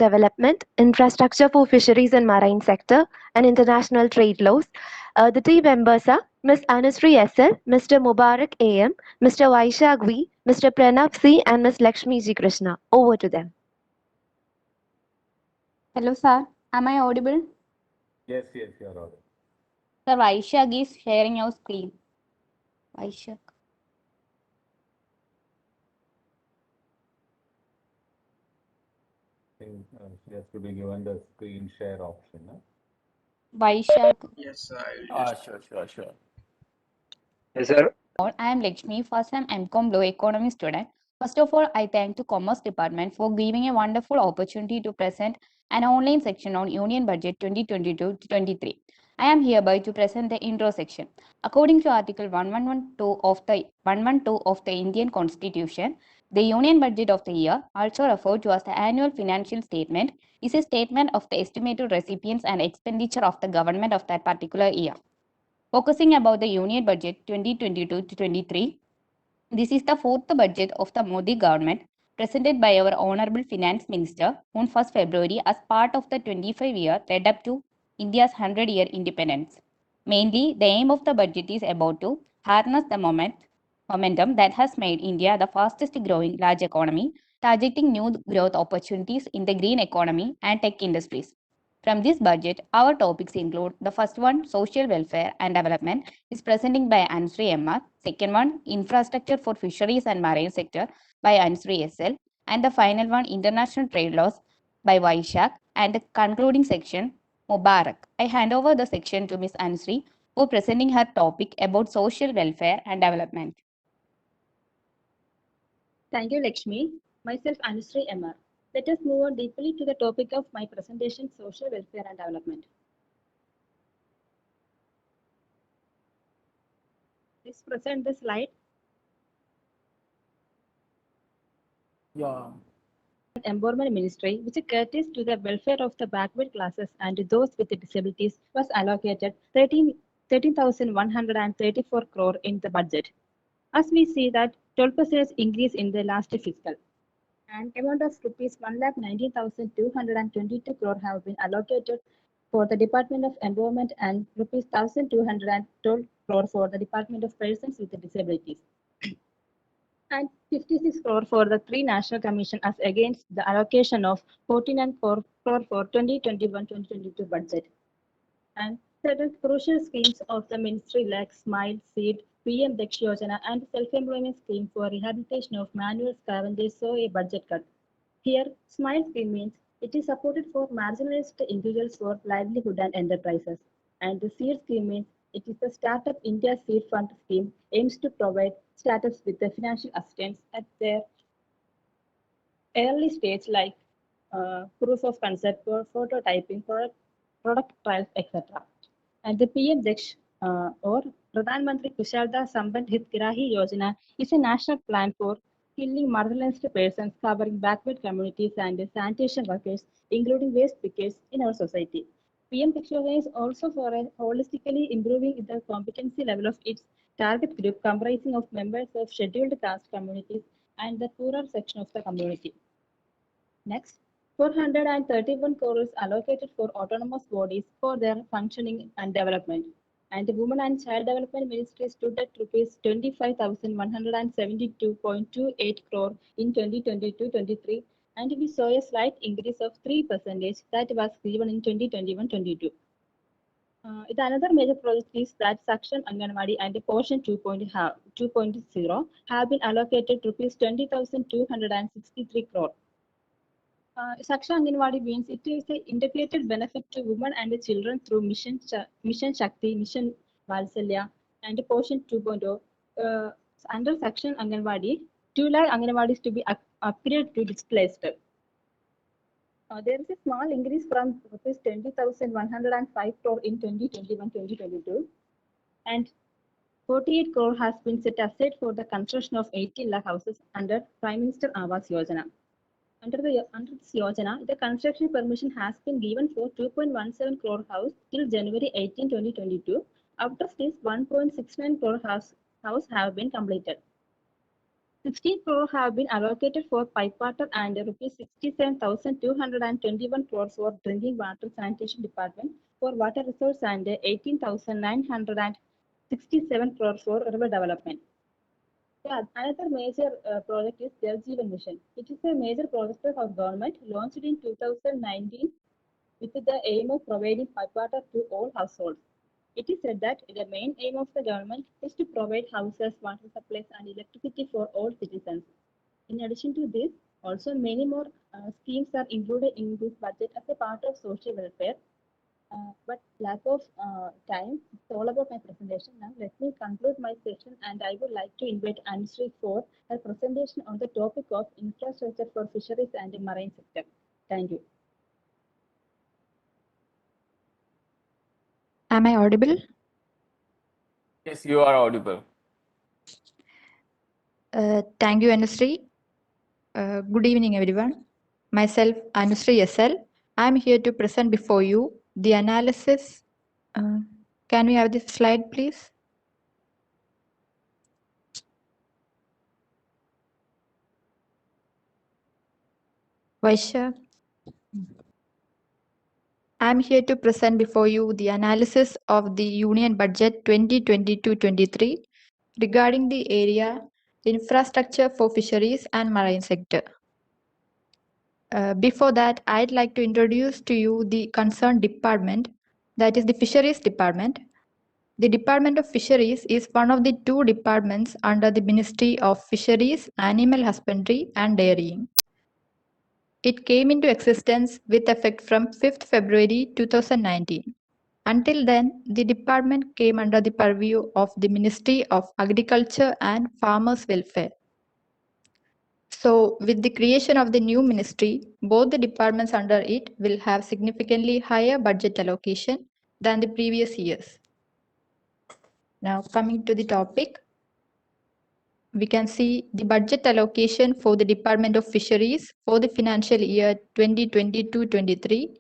Development, Infrastructure for Fisheries and Maritime Sector, and International Trade Laws. The team members are Ms. Anusri SL, Mr. Mubarak AM, Mr. Vaishag V, Mr. Pranab C, and Ms. Lakshmi G. Krishna. Over to them. Hello, sir. Am I audible? Yes, you're audible. Sir, Vaishak is sharing your screen. Vaishak. I think she has to be given the screen share option. Vaishak. Yes, I will just. Sure. Yes, sir. I am Lakshmi. First, I'm Mcom Law Economy student. First of all, I thank the Commerce Department for giving a wonderful opportunity to present an online section on Union Budget 2022-23. I am hereby to present the intro section. According to Article 1112 of the Indian Constitution, the Union Budget of the year, also referred to as the Annual Financial Statement, is a statement of the estimated recipients and expenditure of the government of that particular year. Focusing about the Union Budget 2022-23, this is the fourth budget of the Modi government presented by our Honorable Finance Minister on 1st February as part of the 25-year led up to India's 100-year independence. Mainly, the aim of the budget is about to harness the momentum that has made India the fastest growing large economy, targeting new growth opportunities in the green economy and tech industries. From this budget, our topics include the first one, social welfare and development, is presenting by Ansri MR. Second one, infrastructure for fisheries and marine sector by Ansri SL. And the final one, international trade laws by Vaishak. And the concluding section, Mubarak. I hand over the section to Ms. Ansri for presenting her topic about social welfare and development. Thank you, Lakshmi. Myself, Anusri MR. Let us move on deeply to the topic of my presentation, social welfare and development. Let's present the slide. Yeah. Empowerment Ministry, which caters to the welfare of the backward classes and those with disabilities, was allocated 13,134 crore in the budget. As we see that 12% increase in the last fiscal. And amount of rupees 1,19,222 crore have been allocated for the Department of Environment and rupees 1,212 crore for the Department of Persons with Disabilities. And 56 crore for the three national commission as against the allocation of 49 crore for 2021-2022 budget. And certain crucial schemes of the ministry like Smile, Seed, PM Daksh Yojana and self-employment scheme for rehabilitation of manual scavengers saw a budget cut. Here, Smile scheme means it is supported for marginalized individuals for livelihood and enterprises. And the Seed scheme means it is the Startup India Seed Fund scheme aims to provide startups with the financial assistance at their early stage like proof of concept for prototyping, product trials, etc. And the PM Daksh or Pradhan Mantri Kushalda Sampan Hitkirahi Yojana is a national plan for skilling marginalized persons covering backward communities and sanitation workers, including waste pickers in our society. PM Daksh Yojana is also for holistically improving the competency level of its target group comprising of members of scheduled caste communities and the poorer section of the community. Next, 431 crores allocated for autonomous bodies for their functioning and development. And the Women and Child Development Ministry stood at rupees 25,172.28 crore in 2022-23, and we saw a slight increase of 3% that was given in 2021-22. The another major project is that Section Anganwadi and the portion 2.0 have been allocated rupees 20,263 crore. Saksha Anganwadi means it is an integrated benefit to women and children through Mission Shakti, Mission Valsalya, and Portion 2.0. Under Section Anganwadi, 2 lakh Anganwadis to be upgraded to displaced. There is a small increase from rupees 20,105 crore in 2021-2022, and 48 crore has been set aside for the construction of 18 lakh houses under Prime Minister Awas Yojana. Under this Yojana, the construction permission has been given for 2.17 crore house till January 18, 2022. Out of this, 1.69 crore house have been completed. 16 crore have been allocated for pipe water and rupees 67,221 crores for drinking water sanitation department for water resource and 18,967 crores for river development. Yeah, another major project is Lgbt Mission. It is a major project of our government launched in 2019 with the aim of providing pipe water to all households. It is said that the main aim of the government is to provide houses, water supplies, and electricity for all citizens. In addition to this, also many more schemes are included in this budget as a part of social welfare. But lack of time, it's all about my presentation now. Let me conclude my session, and I would like to invite Anushree for her presentation on the topic of infrastructure for fisheries and marine sector. Thank you. Am I audible? Yes, you are audible. Thank you, Anushree. Good evening, everyone. Myself, Anushree SL. I am here to present before you the analysis. Can we have this slide, please? Vaishya. I am here to present before you the analysis of the Union Budget 2022-23 regarding the area infrastructure for fisheries and marine sector. Before that, I'd like to introduce to you the concerned department, that is the Fisheries Department. The Department of Fisheries is one of the two departments under the Ministry of Fisheries, Animal Husbandry and Dairying. It came into existence with effect from 5th February 2019. Until then, the department came under the purview of the Ministry of Agriculture and Farmers' Welfare. So, with the creation of the new ministry, both the departments under it will have significantly higher budget allocation than the previous years. Now, coming to the topic, we can see the budget allocation for the Department of Fisheries for the financial year 2022-23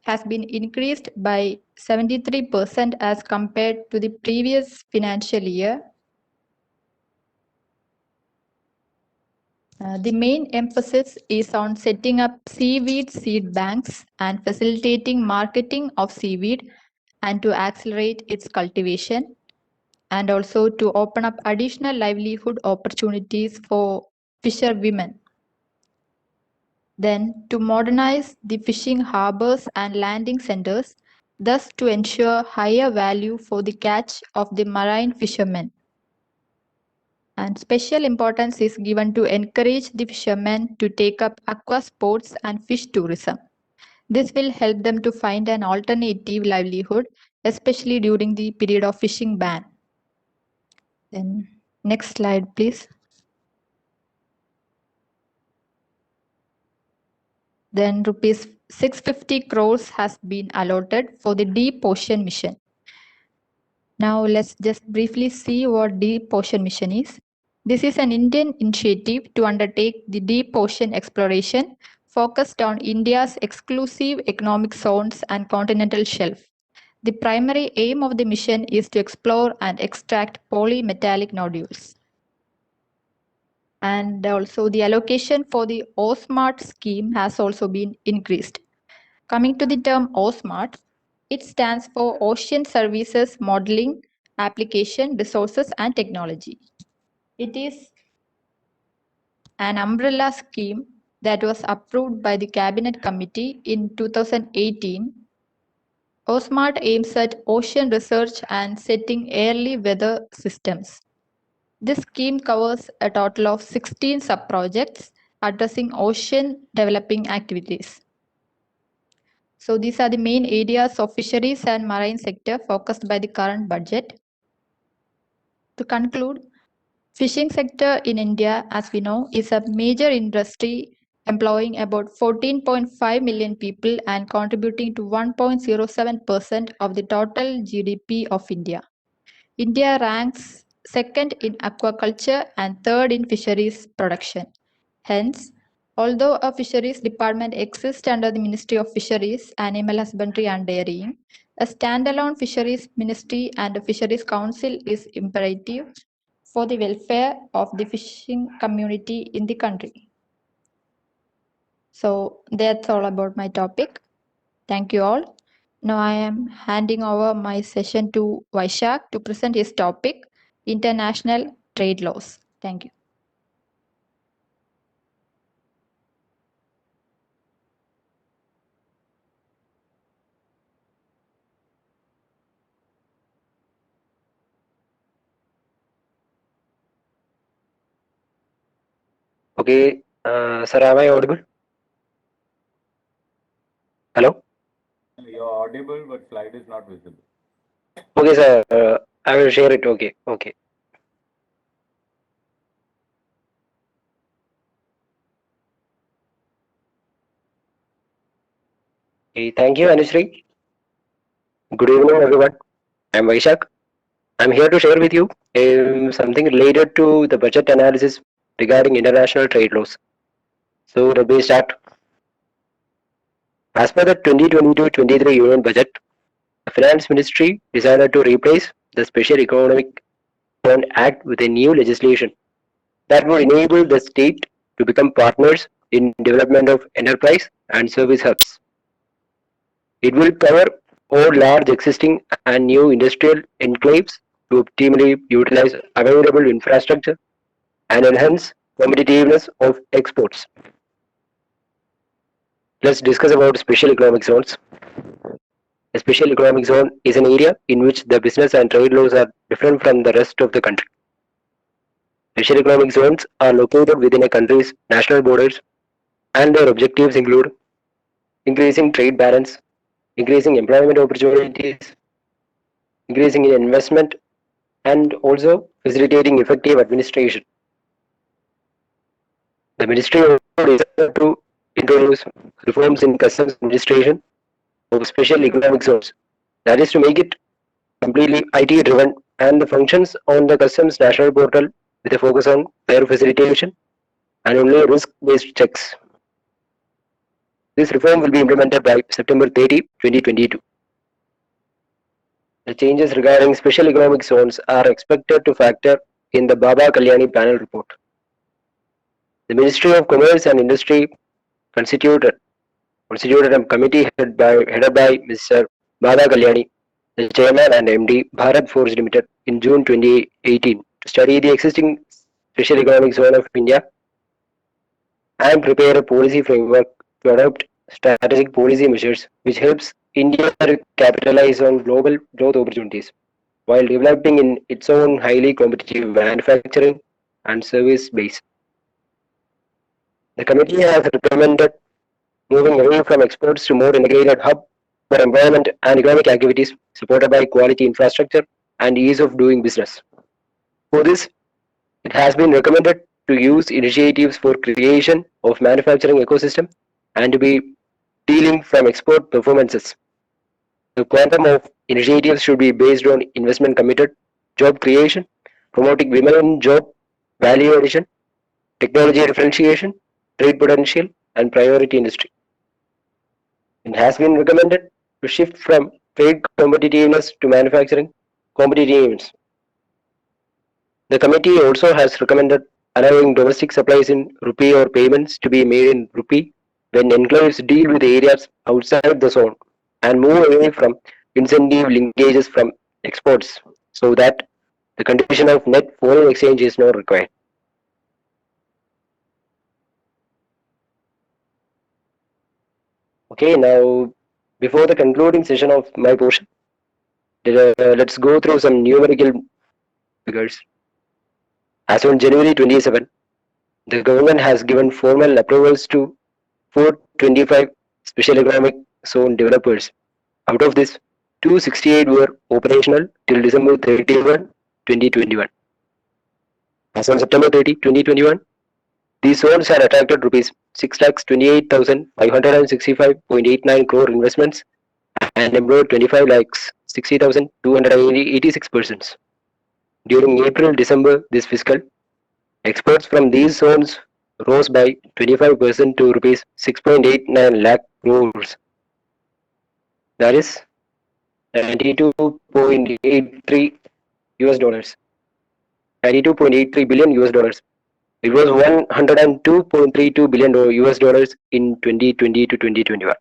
has been increased by 73% as compared to the previous financial year. The main emphasis is on setting up seaweed seed banks and facilitating marketing of seaweed and to accelerate its cultivation, and also to open up additional livelihood opportunities for fisher women. Then to modernize the fishing harbors and landing centers, thus to ensure higher value for the catch of the marine fishermen. And special importance is given to encourage the fishermen to take up aqua sports and fish tourism. This will help them to find an alternative livelihood, especially during the period of fishing ban. Then next slide, please. Then rupees 650 crores has been allotted for the Deep Ocean Mission. Now let's just briefly see what Deep Ocean Mission is. This is an Indian initiative to undertake the deep ocean exploration focused on India's exclusive economic zones and continental shelf. The primary aim of the mission is to explore and extract polymetallic nodules. And also the allocation for the OSMART scheme has also been increased. Coming to the term OSMART, it stands for Ocean Services Modeling, Application, Resources and Technology. It is an umbrella scheme that was approved by the Cabinet Committee in 2018. OSMART aims at ocean research and setting early weather systems. This scheme covers a total of 16 sub-projects addressing ocean developing activities. So these are the main areas of fisheries and marine sector focused by the current budget. To conclude, fishing sector in India, as we know, is a major industry employing about 14.5 million people and contributing to 1.07% of the total GDP of India. India ranks second in aquaculture and third in fisheries production. Hence, although a fisheries department exists under the Ministry of Fisheries, Animal Husbandry and Dairying, a standalone fisheries ministry and a fisheries council is imperative for the welfare of the fishing community in the country. So that's all about my topic. Thank you all. Now I am handing over my session to Vaishak to present his topic, International Trade Laws. Thank you. Okay, sir, am I audible? Hello? You're audible, but slide is not visible. Okay, sir, I will share it. Okay, okay. Okay, thank you, Anushree. Good evening, everyone. I'm Vaishak. I'm here to share with you something related to the budget analysis regarding international trade laws. So let me start. As per the 2022-23 Union Budget, the Finance Ministry decided to replace the Special Economic Zone Act with a new legislation that would enable the state to become partners in development of enterprise and service hubs. It will cover all large existing and new industrial enclaves to optimally utilize available infrastructure and enhance competitiveness of exports. Let's discuss about special economic zones. A special economic zone is an area in which the business and trade laws are different from the rest of the country. Special economic zones are located within a country's national borders, and their objectives include increasing trade balance, increasing employment opportunities, increasing investment, and also facilitating effective administration. The ministry also decided to introduce reforms in customs administration of special economic zones. That is to make it completely IT driven and the functions on the customs national portal with a focus on fair facilitation and only risk based checks. This reform will be implemented by September 30, 2022. The changes regarding special economic zones are expected to factor in the Baba Kalyani panel report. The Ministry of Commerce and Industry constituted a committee headed by Mr. Baba Kalyani, the chairman and MD, Bharat Forge Limited, in June 2018 to study the existing special economic zone of India and prepare a policy framework to adopt strategic policy measures which helps India to capitalize on global growth opportunities while developing in its own highly competitive manufacturing and service base. The committee has recommended moving away from exports to more integrated hub for employment and economic activities supported by quality infrastructure and ease of doing business. For this, it has been recommended to use initiatives for creation of manufacturing ecosystem and to be dealing from export performances. The quantum of initiatives should be based on investment committed, job creation, promoting women in job, value addition, technology differentiation, trade potential, and priority industry. It has been recommended to shift from trade competitiveness to manufacturing competitiveness. The committee also has recommended allowing domestic supplies in rupee or payments to be made in rupee when enclaves deal with areas outside the zone and move away from incentive linkages from exports so that the condition of net foreign exchange is not required. Okay, now before the concluding session of my portion, let's go through some numerical figures. As on January 27, the government has given formal approvals to 425 special economic zone developers. Out of this, 268 were operational till December 31, 2021. As on September 30, 2021, these zones had attracted rupees 6,28,565.89 crore investments and employed 25 lakhs 60,286 persons. During April-December this fiscal, exports from these zones rose by 25% to rupees 6.89 lakh crores. That is 92.83 US dollars. 92.83 billion US dollars. It was 102.32 billion US dollars in 2020 to 2021.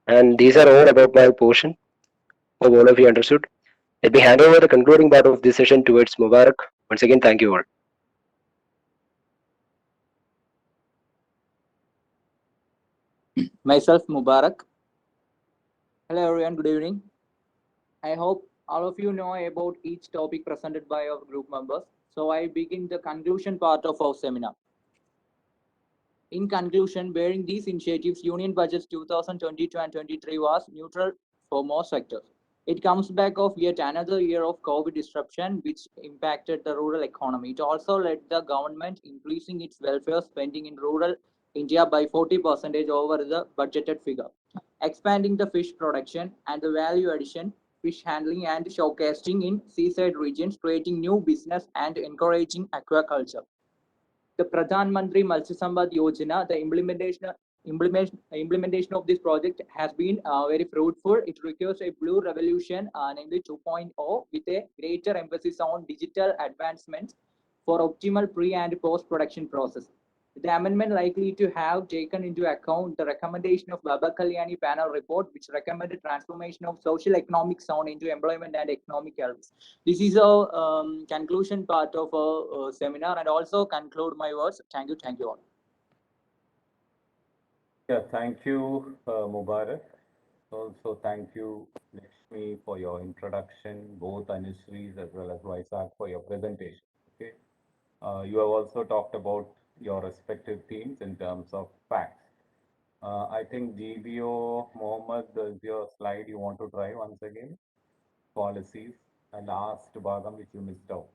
And these are all about my portion. Hope all of you understood. Let me hand over the concluding part of this session towards Mubarak. Once again, thank you all. Myself, Mubarak. Hello, everyone. Good evening. I hope all of you know about each topic presented by our group members. So I begin the conclusion part of our seminar. In conclusion, bearing these initiatives, Union Budgets 2022 and 23 was neutral for most sectors. It comes back of yet another year of COVID disruption, which impacted the rural economy. It also led the government increasing its welfare spending in rural India by 40% over the budgeted figure, expanding the fish production and the value addition, fish handling and showcasing in seaside regions, creating new business and encouraging aquaculture. The Pradhan Mantri Matsya Sampad Yojana, the implementation of this project has been very fruitful. It requires a blue revolution, namely 2.0, with a greater emphasis on digital advancements for optimal pre and post production process. The amendment likely to have taken into account the recommendation of Baba Kalyani panel report, which recommended transformation of social economic zone into employment and economic health. This is a conclusion part of a seminar, and also conclude my words. Thank you all. Yeah, thank you, Mubarak. Also, thank you, Lakshmi, for your introduction, both Anusri's as well as Vaisak for your presentation. Okay. You have also talked about your respective teams in terms of facts. I think GBO Mohammed is your slide you want to try once again. Policies and last Bhagam which you missed out.